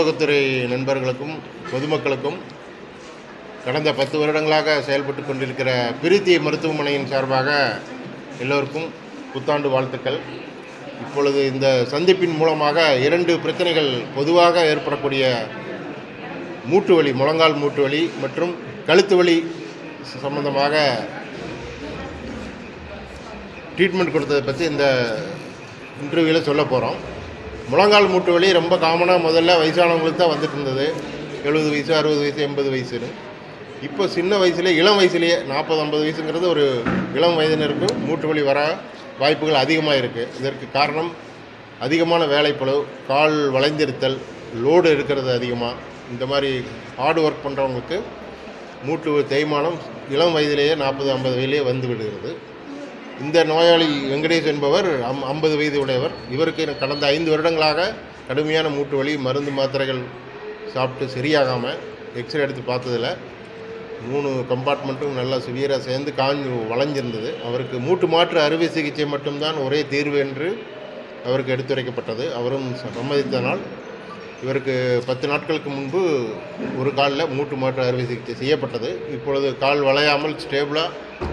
ஊடகத்துறை நண்பர்களுக்கும் பொதுமக்களுக்கும் கடந்த 10 வருடங்களாக செயல்பட்டு கொண்டிருக்கிற பிரீத்தி மருத்துவமனையின் சார்பாக எல்லோருக்கும் புத்தாண்டு வாழ்த்துக்கள். இப்பொழுது இந்த சந்திப்பின் மூலமாக 2 பிரச்சனைகள் பொதுவாக ஏற்படக்கூடிய மூட்டு வலி, முழங்கால் மூட்டு வலி மற்றும் கழுத்து வலி சம்பந்தமாக ட்ரீட்மெண்ட் கொடுத்ததை பற்றி இந்த இன்டர்வியூவில் சொல்ல போகிறோம். முழங்கால் மூட்டு வலி ரொம்ப காமனாக முதல்ல வயசானவங்களுக்கு தான் வந்துட்டு இருந்தது. 70 வயசு, 60 வயசு, 80 வயசுன்னு. இப்போ சின்ன வயசுலேயே, இளம் வயசுலேயே 40-50 வயசுங்கிறது ஒரு இளம் வயதினருக்கு மூட்டு வலி வர வாய்ப்புகள் அதிகமாக இருக்குது. இதற்கு காரணம் அதிகமான வேலைப்பளு, கால் வளைந்திருத்தல், லோடு இருக்கிறது அதிகமாக. இந்த மாதிரி ஹார்ட் ஒர்க் பண்ணுறவங்களுக்கு மூட்டு தேய்மானம் இளம் வயதிலேயே 40-50 வயதிலேயே வந்து விடுகிறது. இந்த நோயாளி வெங்கடேஷ் என்பவர் 50 வயது உடையவர். இவருக்கு கடந்த 5 வருடங்களாக கடுமையான மூட்டு வலி, மருந்து மாத்திரைகள் சாப்பிட்டு சரியாகாமல் எக்ஸ்ரே எடுத்து பார்த்ததில் 3 கம்பார்ட்மெண்ட்டும் நல்லா சிவியராக சேர்ந்து காஞ்சு வளைஞ்சிருந்தது. அவருக்கு மூட்டு மாற்று அறுவை சிகிச்சை மட்டும்தான் ஒரே தீர்வு என்று அவருக்கு எடுத்துரைக்கப்பட்டது. அவரும் சம்மதித்தனால் இவருக்கு 10 நாட்களுக்கு முன்பு ஒரு காலில் மூட்டு மாற்று அறுவை சிகிச்சை செய்யப்பட்டது. இப்பொழுது கால் வளையாமல்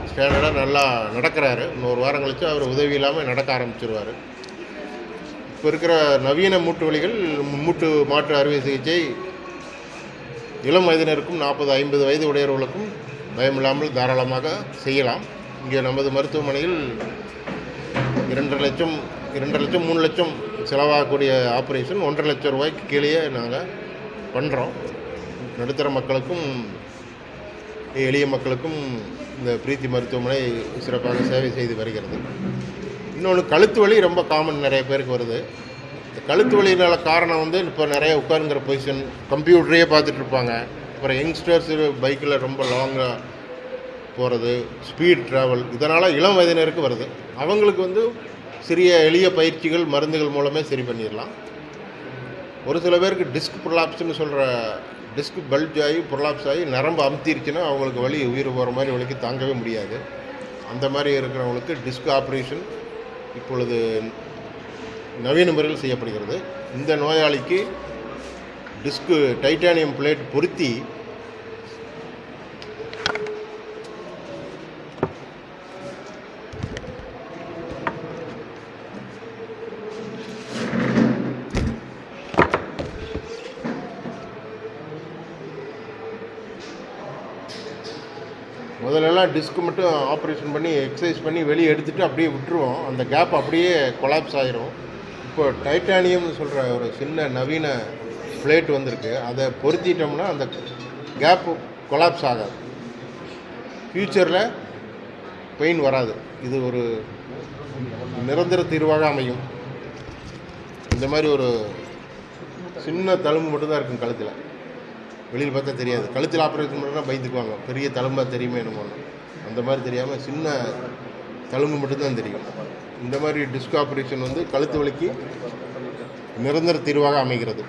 ஸ்டாண்டர்டாக நல்லா நடக்கிறாரு. இன்னொரு வாரம் கழித்து அவர் உதவி இல்லாமல் நடக்க ஆரம்பிச்சிருவார். இப்போ இருக்கிற நவீன மூட்டு வலிகள், மூட்டு மாற்று அறுவை சிகிச்சை இளம் வயதினருக்கும் 40-50 வயது உடையவர்களுக்கும் பயமில்லாமல் தாராளமாக செய்யலாம். இங்கே நமது மருத்துவமனையில் 2.5 லட்சம் 3 லட்சம் செலவாகக்கூடிய ஆப்ரேஷன் 1.5 லட்சம் ரூபாய்க்கு கீழே நாங்கள் பண்ணுறோம். நடுத்தர மக்களுக்கும் எளிய மக்களுக்கும் இந்த பிரீத்தி மருத்துவமனை சிறப்பாக சேவை செய்து வருகிறது. இன்னொன்று, கழுத்து வலி ரொம்ப காமன், நிறைய பேருக்கு வருது. இந்த கழுத்து வலியினால காரணம் இப்போ நிறைய உட்காருங்கிற பொசிஷன், கம்ப்யூட்டரையே பார்த்துட்டு இருப்பாங்க. அப்புறம் யங்ஸ்டர்ஸ் பைக்கில் ரொம்ப லாங்காக போகிறது, ஸ்பீட் ட்ராவல், இதனால் இளம் வயதினருக்கு வருது. அவங்களுக்கு சிறிய எளிய பயிற்சிகள், மருந்துகள் மூலமே சரி பண்ணிடலாம். ஒரு சில பேருக்கு டிஸ்க் ப்ரொலாப்ஸ்னு சொல்கிற, டிஸ்க் பல்ஜ் ஆகி ப்ரொலாப்ஸ் ஆகி நரம்பு அமுத்திருச்சுன்னா அவங்களுக்கு வலி உயிர் போகிற மாதிரி வலிக்கு தாங்கவே முடியாது. அந்த மாதிரி இருக்கிறவங்களுக்கு டிஸ்க் ஆப்ரேஷன் இப்பொழுது நவீன முறையில் செய்யப்படுகிறது. இந்த நோயாளிக்கு டிஸ்க்கு டைட்டானியம் பிளேட் பொருத்தி முதல்லலாம் டிஸ்க்கு மட்டும் ஆப்ரேஷன் பண்ணி எக்ஸசைஸ் பண்ணி வெளியே எடுத்துகிட்டு அப்படியே விட்டுருவோம். அந்த கேப் அப்படியே கொலாப்ஸ் ஆகிரும். இப்போ டைட்டானியம்னு சொல்கிற ஒரு சின்ன நவீன பிளேட் வந்திருக்கு. அதை பொருத்திட்டோம்னா அந்த கேப்பு கொலாப்ஸ் ஆகாது. ஃப்யூச்சரில் பெயின் வராது. இது ஒரு நிரந்தர தீர்வாக அமையும். இந்த மாதிரி ஒரு சின்ன தழும்பு மட்டும்தான் இருக்கும் கழுத்தில். வெளியில் பார்த்தா தெரியாது. கழுத்தில் ஆப்ரேஷன் பண்ணால் பயந்துக்குவாங்க, பெரிய தழும்பாக தெரியுமே என்னமோ. அந்த மாதிரி தெரியாமல் சின்ன தழும்பு மட்டும்தான் தெரியும். இந்த மாதிரி டிஸ்க் ஆப்ரேஷன் கழுத்து வலிக்கு நிரந்தர தீர்வாக அமைகிறது.